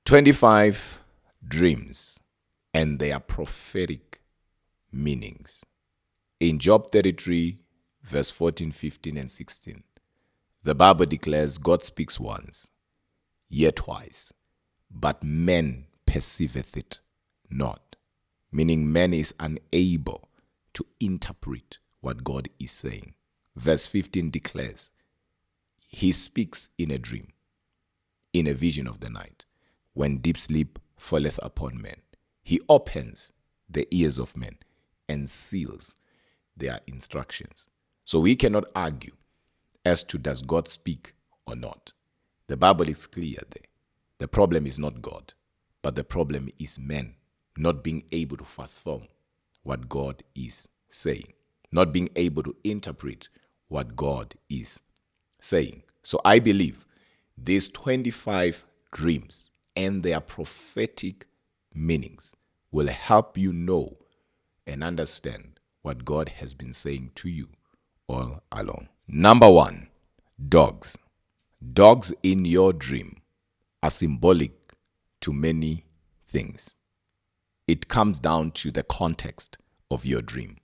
25 dreams and their prophetic meanings. In Job 33, verse 14, 15, and 16, the Bible declares God speaks once, yet twice, but man perceiveth it not. Meaning man is unable to interpret what God is saying. Verse 15 declares, he speaks in a dream, in a vision of the night, when deep sleep falleth upon men. He opens the ears of men and seals their instructions. So we cannot argue as to does God speak or not. The Bible is clear there. The problem is not God, but the problem is men not being able to fathom what God is saying, not being able to interpret what God is saying. So I believe these 25 dreams and their prophetic meanings will help you know and understand what God has been saying to you all along. Number 1, dogs. Dogs in your dream are symbolic to many things. It comes down to the context of your dream.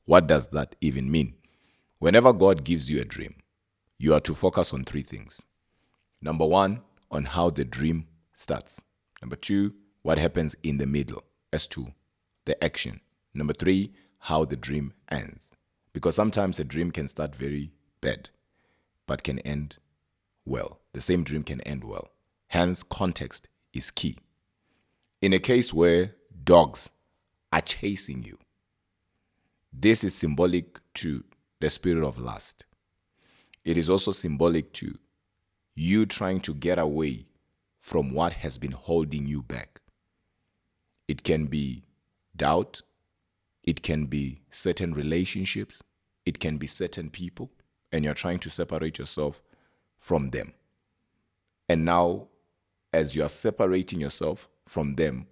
What does that even mean? Whenever God gives you a dream, you are to focus on 3 things. Number 1, on how the dream starts. Number 2, what happens in the middle as to the action. Number 3, how the dream ends. Because sometimes a dream can start very bad, but can end well. The same dream can end well. Hence, context is key. In a case where dogs are chasing you, this is symbolic to the spirit of lust. It is also symbolic to you trying to get away from what has been holding you back. It can be doubt. It can be certain relationships. It can be certain people, and you're trying to separate yourself from them. And now, as you are separating yourself from them,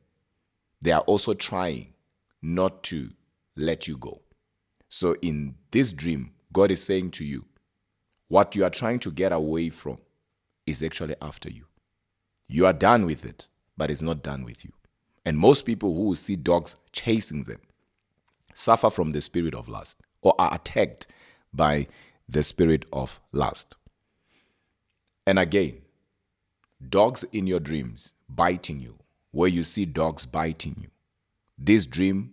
they are also trying not to let you go. So in this dream, God is saying to you, what you are trying to get away from is actually after you. You are done with it, but it's not done with you. And most people who see dogs chasing them suffer from the spirit of lust or are attacked by the spirit of lust. And again, dogs in your dreams biting you, where you see dogs biting you. This dream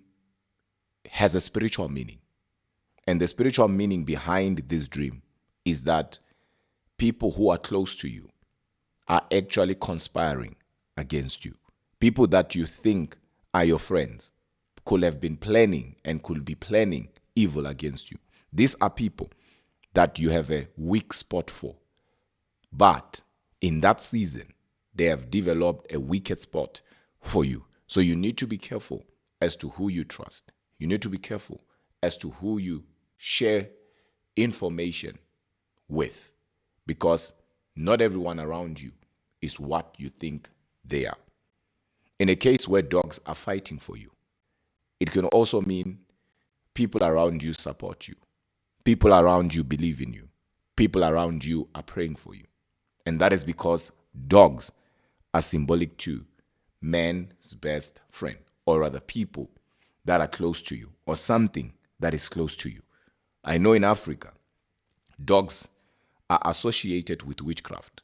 has a spiritual meaning. And the spiritual meaning behind this dream is that people who are close to you are actually conspiring against you. People that you think are your friends could have been planning and could be planning evil against you. These are people that you have a weak spot for. But in that season, they have developed a wicked spot for you. So you need to be careful as to who you trust. You need to be careful as to who you share information with, because not everyone around you is what you think they are. In a case where dogs are fighting for you, it can also mean people around you support you. People around you believe in you. People around you are praying for you. And that is because dogs are symbolic to man's best friend, or rather people that are close to you, or something that is close to you. I know in Africa, dogs are associated with witchcraft,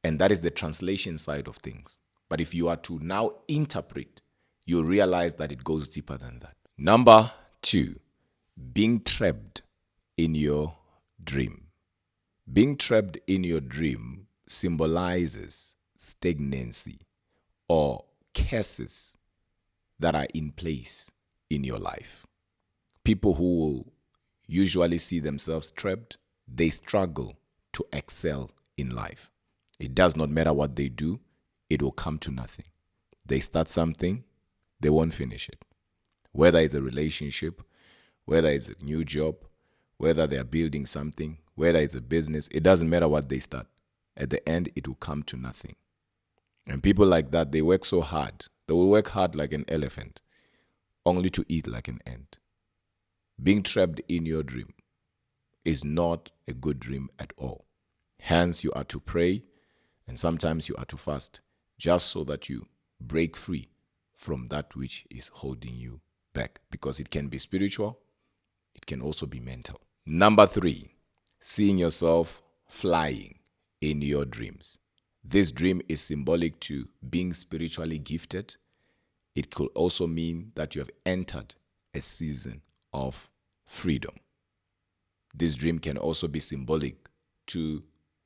and that is the translation side of things. But if you are to now interpret, you realize that it goes deeper than that. Number 2, being trapped in your dream. Being trapped in your dream symbolizes stagnancy or curses that are in place in your life. People who will usually see themselves trapped, they struggle to excel in life. It does not matter what they do, it will come to nothing. They start something, they won't finish it. Whether it's a relationship, whether it's a new job, whether they are building something, whether it's a business, it doesn't matter what they start. At the end, it will come to nothing. And people like that, they work so hard. They will work hard like an elephant, only to eat like an ant. Being trapped in your dream is not a good dream at all. Hence, you are to pray, and sometimes you are to fast, just so that you break free from that which is holding you back, because it can be spiritual, it can also be mental. Number 3, seeing yourself flying in your dreams. This dream is symbolic to being spiritually gifted. It could also mean that you have entered a season of freedom. This dream can also be symbolic to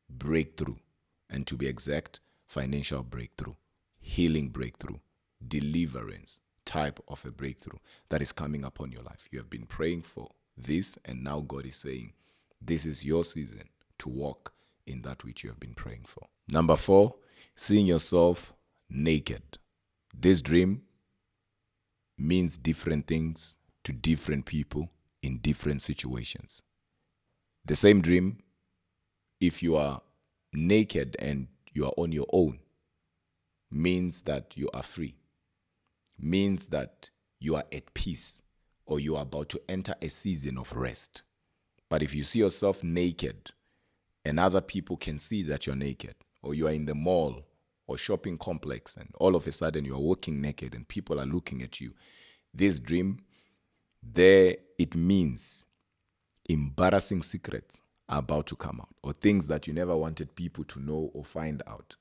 breakthrough, and to be exact, financial breakthrough, healing breakthrough, deliverance type of a breakthrough that is coming upon your life. You have been praying for this, and now God is saying, this is your season to walk in that which you have been praying for. Number 4, seeing yourself naked. This dream means different things to different people in different situations. The same dream, if you are naked and you are on your own, means that you are free, means that you are at peace, or you are about to enter a season of rest. But if you see yourself naked and other people can see that you're naked, or you are in the mall or shopping complex and all of a sudden you are walking naked and people are looking at you, this dream, there it means embarrassing secrets are about to come out, or things that you never wanted people to know or find out.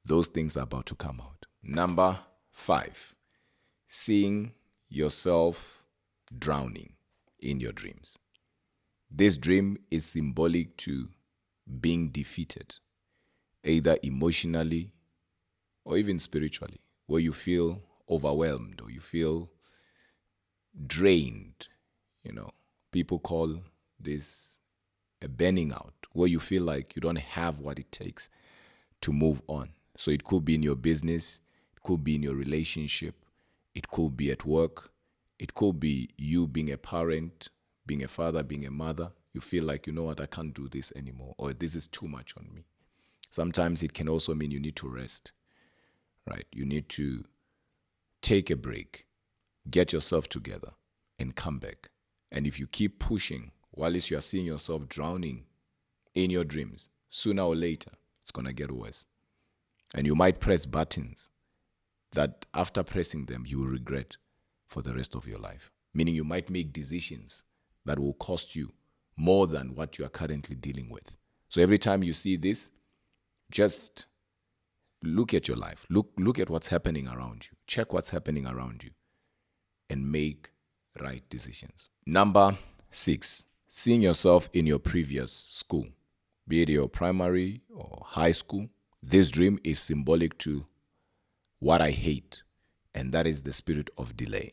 Those things are about to come out. Number 5, seeing yourself drowning in your dreams. This dream is symbolic to being defeated, either emotionally or even spiritually, where you feel overwhelmed or you feel drained. People call this a burning out, where you feel like you don't have what it takes to move on. So it could be in your business, it could be in your relationship, it could be at work, it could be you being a parent, being a father, being a mother. You feel like, you know what, I can't do this anymore, or this is too much on me. Sometimes it can also mean you need to rest, right? You need to take a break, get yourself together, and come back. And if you keep pushing while you are seeing yourself drowning in your dreams, sooner or later, it's going to get worse. And you might press buttons that after pressing them, you will regret for the rest of your life. Meaning you might make decisions that will cost you more than what you are currently dealing with. So every time you see this, just look at your life. Look at what's happening around you. Check what's happening around you and make right decisions. Number 6, seeing yourself in your previous school, be it your primary or high school. This dream is symbolic to what I hate, and that is the spirit of delay.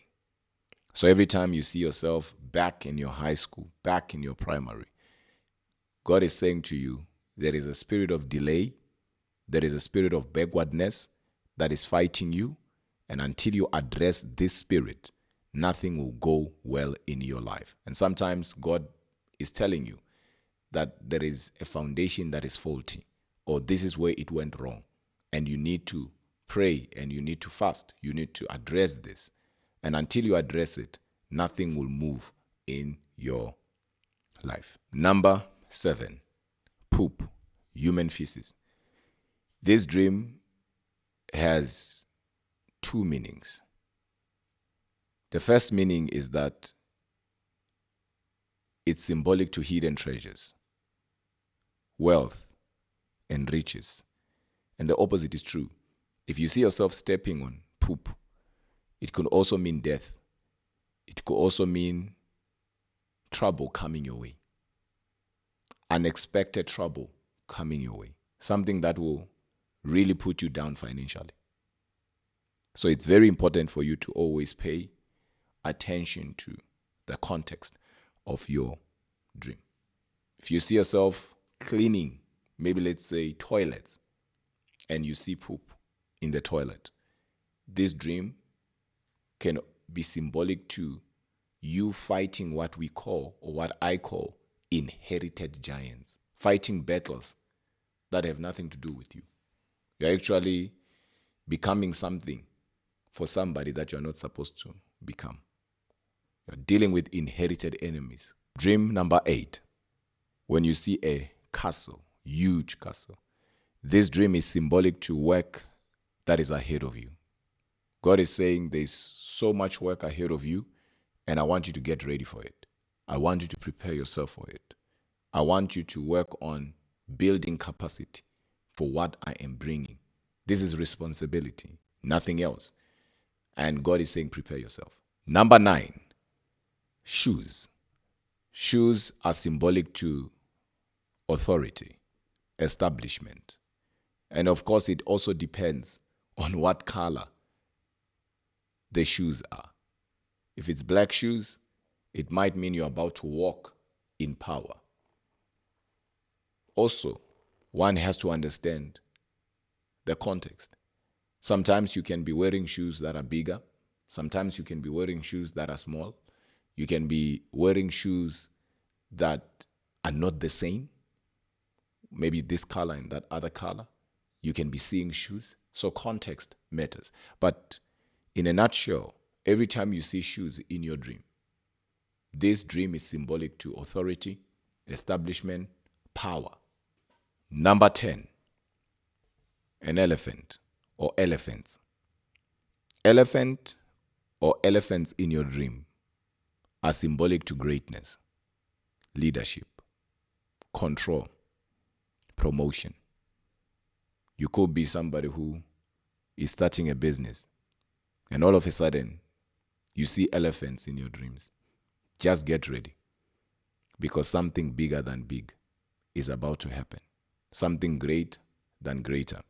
So every time you see yourself back in your high school, back in your primary, God is saying to you, there is a spirit of delay, there is a spirit of backwardness that is fighting you, and until you address this spirit, nothing will go well in your life. And sometimes God is telling you that there is a foundation that is faulty, or this is where it went wrong, and you need to pray and you need to fast. You need to address this. And until you address it, nothing will move in your life. Number 7, poop, human feces. This dream has 2 meanings. The first meaning is that it's symbolic to hidden treasures, wealth, and riches. And the opposite is true. If you see yourself stepping on poop, it could also mean death. It could also mean trouble coming your way. Unexpected trouble coming your way. Something that will really put you down financially. So it's very important for you to always pay attention to the context of your dream. If you see yourself cleaning, maybe let's say toilets, and you see poop in the toilet, this dream can be symbolic to you fighting what we call, or what I call, inherited giants, fighting battles that have nothing to do with you. You're actually becoming something for somebody that you're not supposed to become. You're dealing with inherited enemies. Dream number 8, when you see a castle, huge castle. This dream is symbolic to work that is ahead of you. God is saying there's so much work ahead of you, and I want you to get ready for it. I want you to prepare yourself for it. I want you to work on building capacity for what I am bringing. This is responsibility, nothing else. And God is saying, prepare yourself. Number 9, shoes. Shoes are symbolic to authority, establishment. And of course, it also depends on what color the shoes are. If it's black shoes, it might mean you're about to walk in power. Also, one has to understand the context. Sometimes you can be wearing shoes that are bigger. Sometimes you can be wearing shoes that are small. You can be wearing shoes that are not the same. Maybe this color and that other color. You can be seeing shoes. So context matters. But in a nutshell, every time you see shoes in your dream, this dream is symbolic to authority, establishment, power. Number 10, an elephant or elephants. Elephant or elephants in your dream are symbolic to greatness, leadership, control, promotion. You could be somebody who is starting a business, and all of a sudden, you see elephants in your dreams. Just get ready, because something bigger than big is about to happen. Something great than greater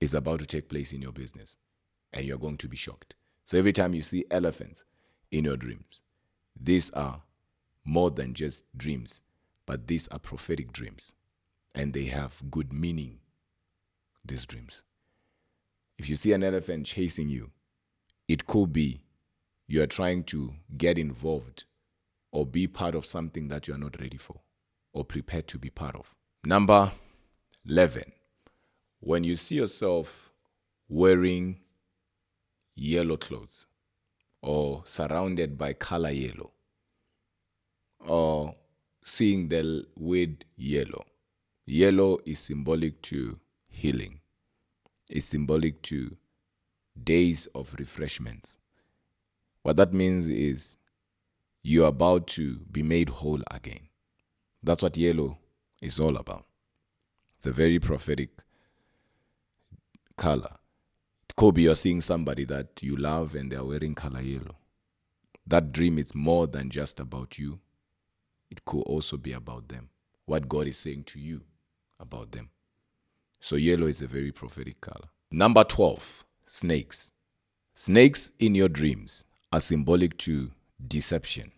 is about to take place in your business, and you're going to be shocked. So every time you see elephants in your dreams, these are more than just dreams, but these are prophetic dreams, and they have good meaning, these dreams. If you see an elephant chasing you, it could be you are trying to get involved or be part of something that you are not ready for or prepared to be part of. Number 11, when you see yourself wearing yellow clothes or surrounded by color yellow or seeing the word yellow. Yellow is symbolic to healing. It's symbolic to days of refreshments. What that means is you're about to be made whole again. That's what yellow is all about. It's a very prophetic color. It could be you're seeing somebody that you love and they're wearing color yellow. That dream is more than just about you. It could also be about them. What God is saying to you about them. So yellow is a very prophetic color. Number 12, snakes. Snakes in your dreams are symbolic to deception,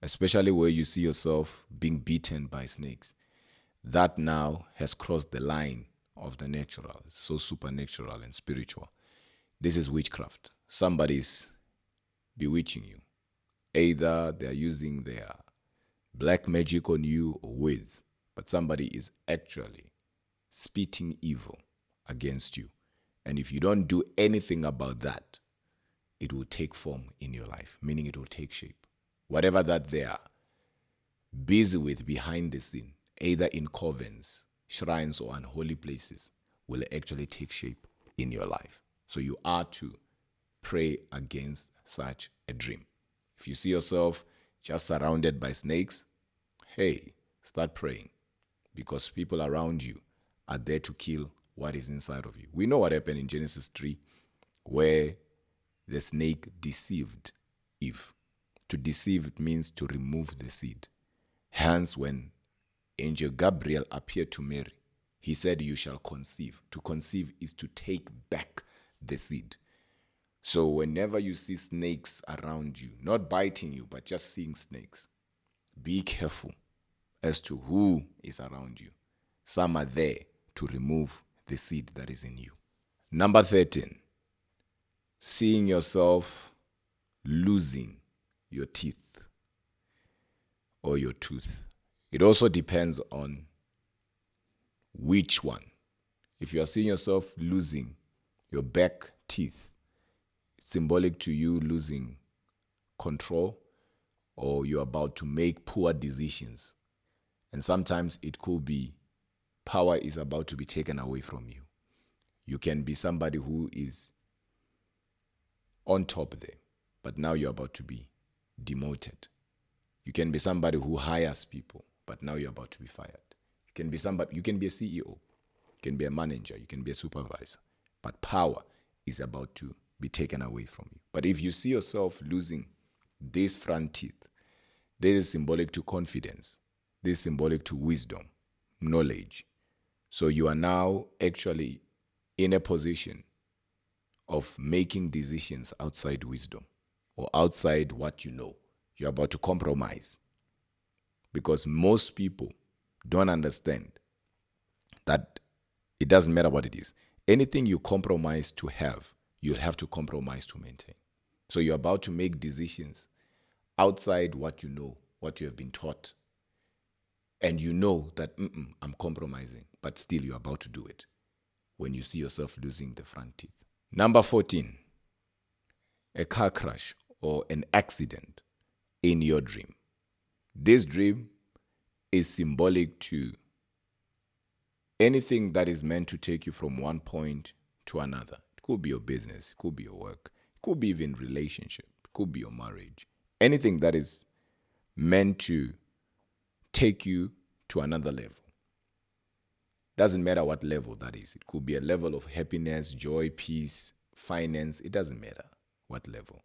especially where you see yourself being beaten by snakes. That now has crossed the line of the natural, so supernatural and spiritual. This is witchcraft. Somebody's bewitching you. Either they're using their black magic on you or words, but somebody is actually spitting evil against you. And if you don't do anything about that, it will take form in your life, meaning it will take shape. Whatever that they are busy with behind the scene, either in covens, shrines, or unholy places, will actually take shape in your life. So you are to pray against such a dream. If you see yourself just surrounded by snakes, hey, start praying, because people around you are there to kill what is inside of you. We know what happened in Genesis 3, where the snake deceived Eve. To deceive means to remove the seed. Hence, when Angel Gabriel appeared to Mary, he said, you shall conceive. To conceive is to take back the seed. So whenever you see snakes around you, not biting you, but just seeing snakes, be careful as to who is around you. Some are there to remove the seed that is in you. Number 13, seeing yourself losing your teeth or your tooth. It also depends on which one. If you are seeing yourself losing your back teeth, it's symbolic to you losing control, or you're about to make poor decisions. And sometimes it could be power is about to be taken away from you. You can be somebody who is on top there, but now you're about to be demoted. You can be somebody who hires people, but now you're about to be fired. You can be somebody, you can be a CEO, you can be a manager, you can be a supervisor, but power is about to be taken away from you. But if you see yourself losing these front teeth, this is symbolic to confidence. This is symbolic to wisdom, knowledge. So you are now actually in a position of making decisions outside wisdom or outside what you know. You're about to compromise. Because most people don't understand that it doesn't matter what it is. Anything you compromise to have, you'll have to compromise to maintain. So you're about to make decisions outside what you know, what you have been taught. And you know that I'm compromising, but still you're about to do it when you see yourself losing the front teeth. Number 14, a car crash or an accident in your dream. This dream is symbolic to anything that is meant to take you from one point to another. It could be your business, it could be your work, it could be even relationship, it could be your marriage. Anything that is meant to take you to another level. Doesn't matter what level that is. It could be a level of happiness, joy, peace, finance. It doesn't matter what level.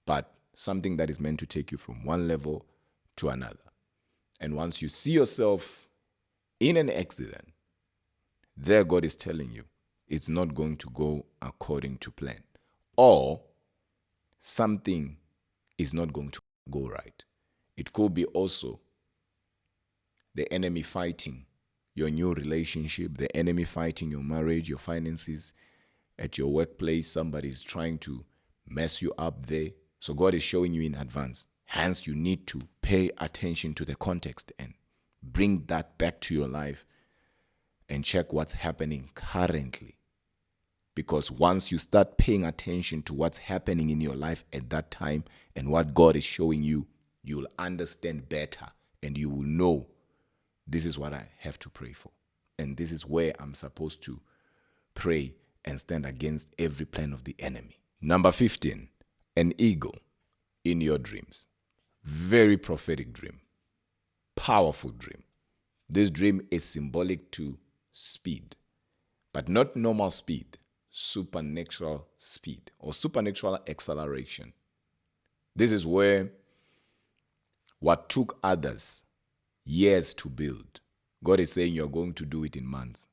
But something that is meant to take you from one level to another. And once you see yourself in an accident, there God is telling you it's not going to go according to plan. Or something is not going to go right. It could be also the enemy fighting your new relationship, the enemy fighting your marriage, your finances, at your workplace. Somebody's trying to mess you up there. So God is showing you in advance. Hence, you need to pay attention to the context and bring that back to your life and check what's happening currently. Because once you start paying attention to what's happening in your life at that time and what God is showing you, you'll understand better and you will know this is what I have to pray for. And this is where I'm supposed to pray and stand against every plan of the enemy. Number 15, an eagle in your dreams. Very prophetic dream. Powerful dream. This dream is symbolic to speed, but not normal speed, supernatural speed or supernatural acceleration. This is where what took others years to build, God is saying you're going to do it in months.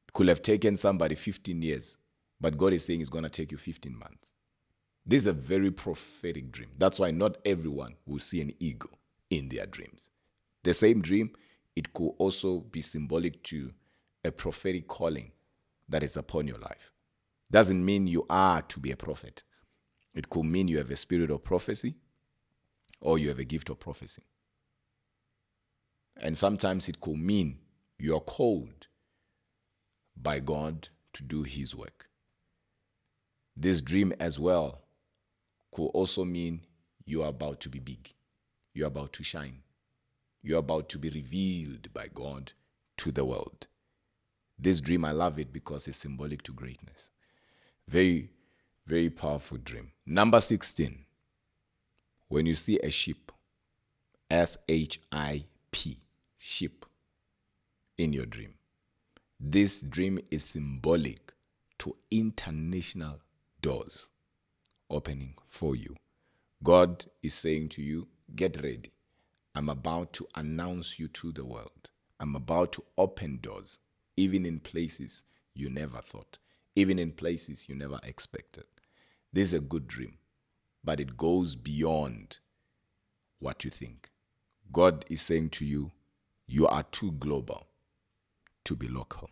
It could have taken somebody 15 years, but God is saying it's going to take you 15 months. This is a very prophetic dream. That's why not everyone will see an eagle in their dreams. The same dream, it could also be symbolic to a prophetic calling that is upon your life. Doesn't mean you are to be a prophet. It could mean you have a spirit of prophecy or you have a gift of prophecy. And sometimes it could mean you're called by God to do His work. This dream as well could also mean you are about to be big. You're about to shine. You're about to be revealed by God to the world. This dream, I love it because it's symbolic to greatness. Very, very powerful dream. Number 16, when you see a ship, S-H-I-P, ship, in your dream. This dream is symbolic to international doors opening for you. God is saying to you, get ready. I'm about to announce you to the world. I'm about to open doors, even in places you never thought, even in places you never expected. This is a good dream, but it goes beyond what you think. God is saying to you, you are too global to be local.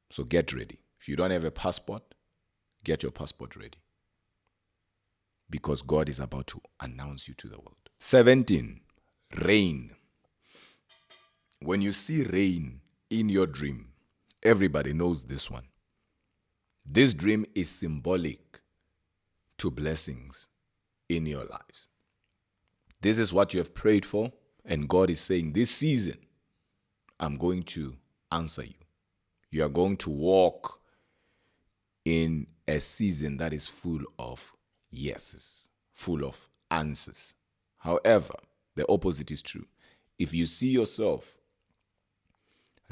So get ready. If you don't have a passport, get your passport ready. Because God is about to announce you to the world. 17, rain. When you see rain in your dream, everybody knows this one. This dream is symbolic to blessings in your lives. This is what you have prayed for, and God is saying, this season, I'm going to answer you. You are going to walk in a season that is full of yeses, full of answers. However, the opposite is true. If you see yourself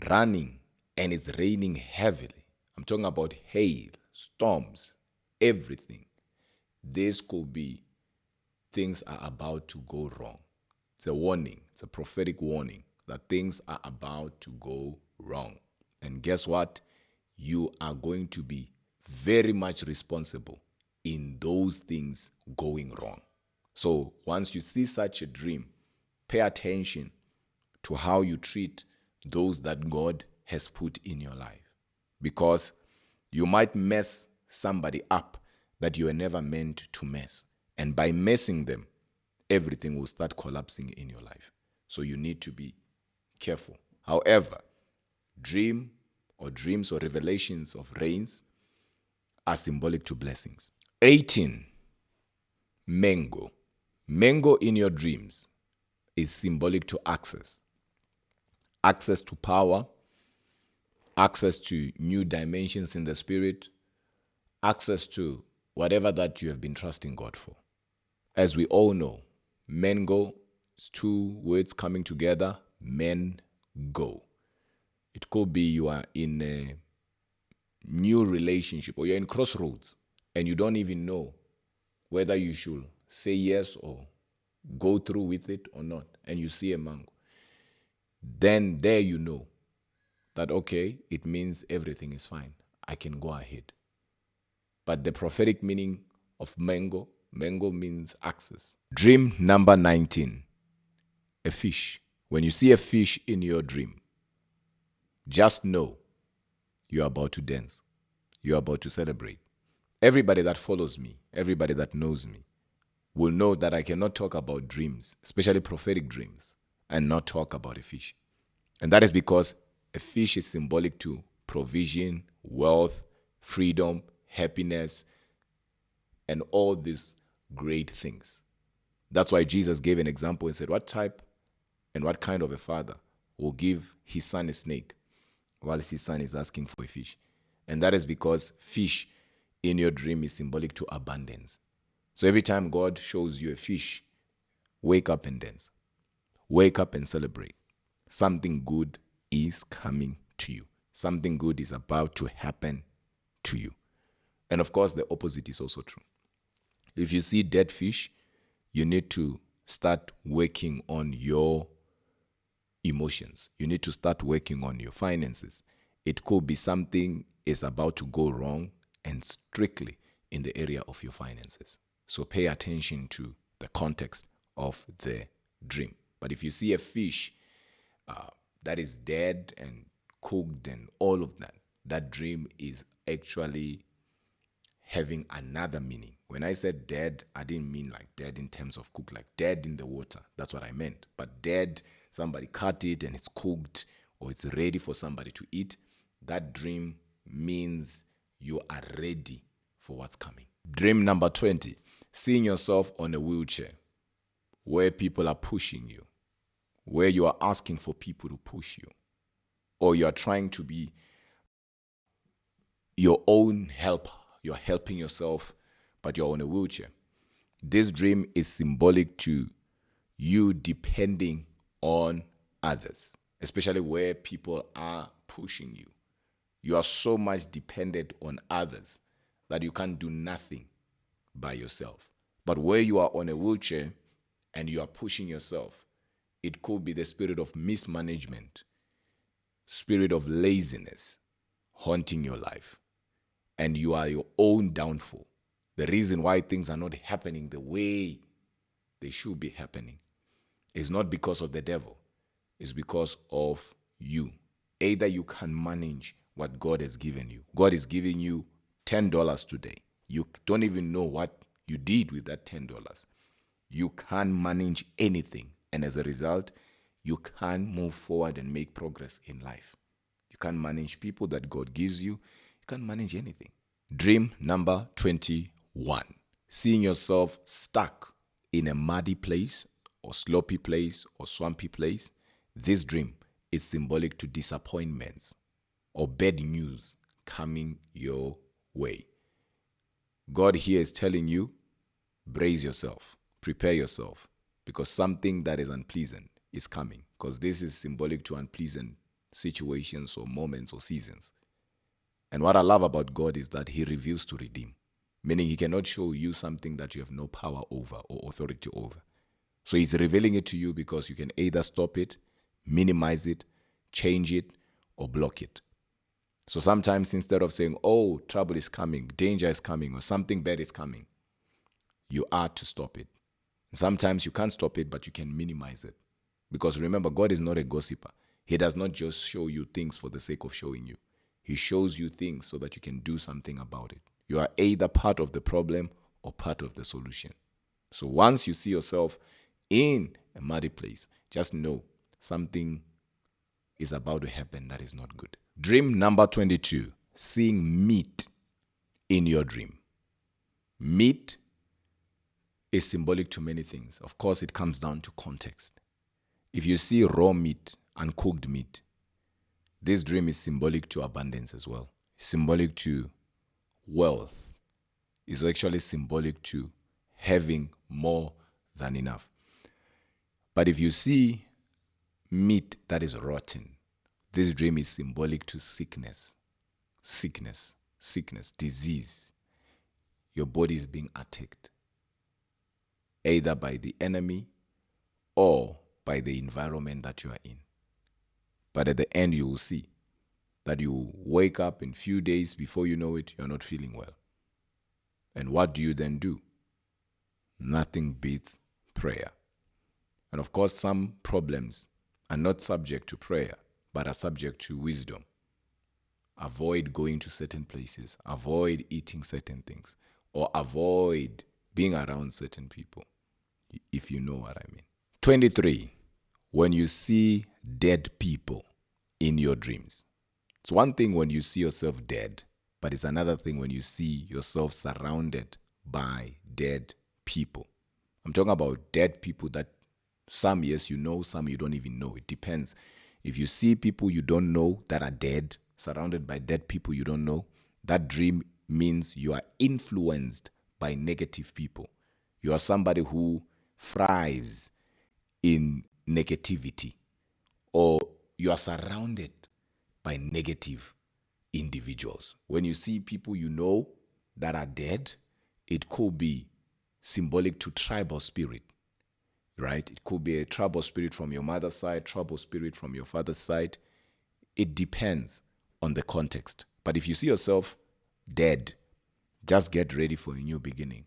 running and it's raining heavily, I'm talking about hail, storms, everything, this could be things are about to go wrong. It's a warning, it's a prophetic warning that things are about to go wrong. And guess what? You are going to be very much responsible in those things going wrong. So once you see such a dream, pay attention to how you treat those that God has put in your life. Because you might mess somebody up that you were never meant to mess. And by messing them, everything will start collapsing in your life. So you need to be careful. However, dreams or revelations of rains are symbolic to blessings. 18, mango. Mango in your dreams is symbolic to access. Access to power, access to new dimensions in the spirit, access to whatever that you have been trusting God for. As we all know, mango is two words coming together, men go. It could be you are in a new relationship or you're in crossroads and you don't even know whether you should say yes or go through with it or not, and you see a mango. Then there you know that, okay, it means everything is fine. I can go ahead. But the prophetic meaning of mango means access. Dream number 19, a fish. When you see a fish in your dream, just know you're about to dance. You're about to celebrate. Everybody that follows me, everybody that knows me, will know that I cannot talk about dreams, especially prophetic dreams, and not talk about a fish. And that is because a fish is symbolic to provision, wealth, freedom, happiness, and all these great things. That's why Jesus gave an example and said, what type and what kind of a father will give his son a snake while his son is asking for a fish? And that is because fish in your dream is symbolic to abundance. So every time God shows you a fish, wake up and dance. Wake up and celebrate. Something good is coming to you. Something good is about to happen to you. And of course, the opposite is also true. If you see dead fish, you need to start working on your emotions. You need to start working on your finances. It could be something is about to go wrong and strictly in the area of your finances. So pay attention to the context of the dream. But if you see a fish that is dead and cooked and all of that, that dream is actually having another meaning. When I said dead, I didn't mean like dead in terms of cooked, like dead in the water. That's what I meant. But dead, somebody cut it and it's cooked or it's ready for somebody to eat. That dream means you are ready for what's coming. Dream number 20, seeing yourself on a wheelchair where people are pushing you, where you are asking for people to push you, or you are trying to be your own help. You're helping yourself, but you're on a wheelchair. This dream is symbolic to you depending on others, especially where people are pushing you. You are so much dependent on others that you can't do nothing by yourself. But where you are on a wheelchair and you are pushing yourself, it could be the spirit of mismanagement, spirit of laziness haunting your life. And you are your own downfall. The reason why things are not happening the way they should be happening is not because of the devil. It's because of you. Either you can manage what God has given you. God is giving you $10 today. You don't even know what you did with that $10. You can't manage anything. And as a result, you can't move forward and make progress in life. You can't manage people that God gives you. You can't manage anything. Dream number 21. Seeing yourself stuck in a muddy place or sloppy place or swampy place. This dream is symbolic to disappointments or bad news coming your way. God here is telling you, brace yourself, prepare yourself, because something that is unpleasant is coming, because this is symbolic to unpleasant situations or moments or seasons. And what I love about God is that he reveals to redeem, meaning he cannot show you something that you have no power over or authority over. So he's revealing it to you because you can either stop it, minimize it, change it, or block it. So sometimes instead of saying, oh, trouble is coming, danger is coming, or something bad is coming, you are to stop it. And sometimes you can't stop it, but you can minimize it. Because remember, God is not a gossiper. He does not just show you things for the sake of showing you. He shows you things so that you can do something about it. You are either part of the problem or part of the solution. So once you see yourself in a muddy place, just know something is about to happen that is not good. Dream number 22, seeing meat in your dream. Meat is symbolic to many things. Of course, it comes down to context. If you see raw meat, uncooked meat, this dream is symbolic to abundance as well. Symbolic to wealth. It's actually symbolic to having more than enough. But if you see meat that is rotten, this dream is symbolic to sickness, disease. Your body is being attacked, either by the enemy or by the environment that you are in. But at the end, you will see that you wake up in a few days, before you know it, you're not feeling well. And what do you then do? Nothing beats prayer. And of course, some problems are not subject to prayer, but are subject to wisdom. Avoid going to certain places, avoid eating certain things, or avoid being around certain people, if you know what I mean. 23, when you see dead people in your dreams. It's one thing when you see yourself dead, but it's another thing when you see yourself surrounded by dead people. I'm talking about dead people that some, yes, you know, some you don't even know. It depends. If you see people you don't know that are dead, surrounded by dead people you don't know, that dream means you are influenced by negative people. You are somebody who thrives in negativity, or you are surrounded by negative individuals. When you see people you know that are dead, it could be symbolic to tribal spirit, right? It could be a tribal spirit from your mother's side, tribal spirit from your father's side. It depends on the context. But if you see yourself dead, just get ready for a new beginning.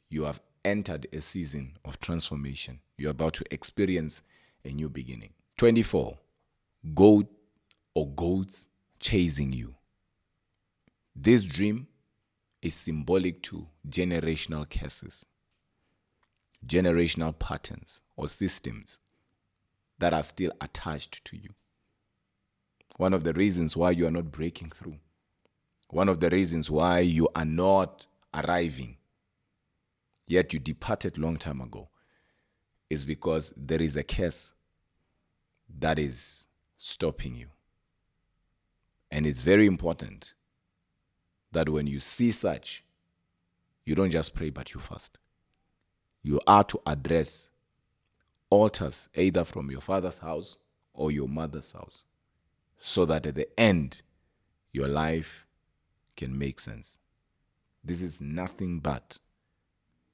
You have entered a season of transformation. You're about to experience a new beginning. 24, goat or goats chasing you. This dream is symbolic to generational curses, generational patterns or systems that are still attached to you. One of the reasons why you are not breaking through, one of the reasons why you are not arriving, yet you departed long time ago, is because there is a curse that is stopping you. And it's very important that when you see such, you don't just pray, but you fast. You are to address altars either from your father's house or your mother's house, so that at the end, your life can make sense. This is nothing but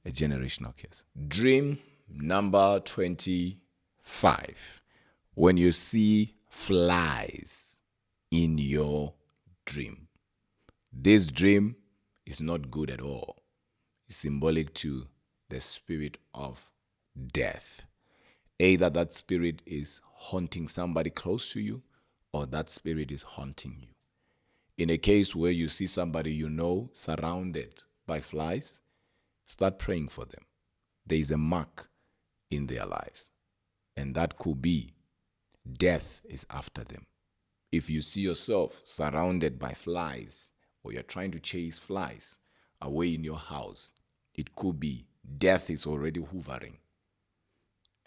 a generational curse. Dream number 25. When you see flies in your dream. This dream is not good at all. It's symbolic to the spirit of death. Either that spirit is haunting somebody close to you, or that spirit is haunting you. In a case where you see somebody you know surrounded by flies, start praying for them. There is a mark in their lives, and that could be death is after them. If you see yourself surrounded by flies, or you're trying to chase flies away in your house, it could be death is already hovering,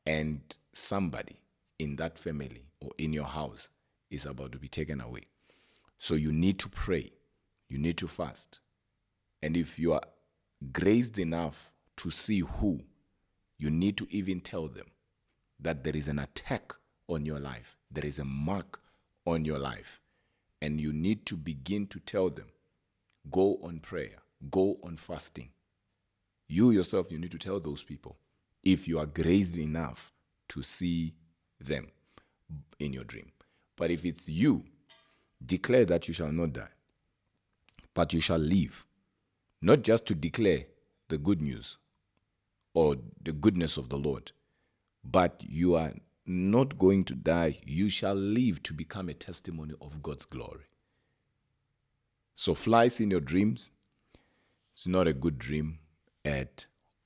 and somebody in that family or in your house is about to be taken away. So you need to pray. You need to fast. And if you are graced enough to see who, you need to even tell them that there is an attack on your life. There is a mark on your life. And you need to begin to tell them, go on prayer, go on fasting. You yourself, you need to tell those people if you are graced enough to see them in your dream. But if it's you, declare that you shall not die, but you shall live. Not just to declare the good news or the goodness of the Lord, but you are not going to die. You shall live to become a testimony of God's glory. So flies in your dreams, it's not a good dream at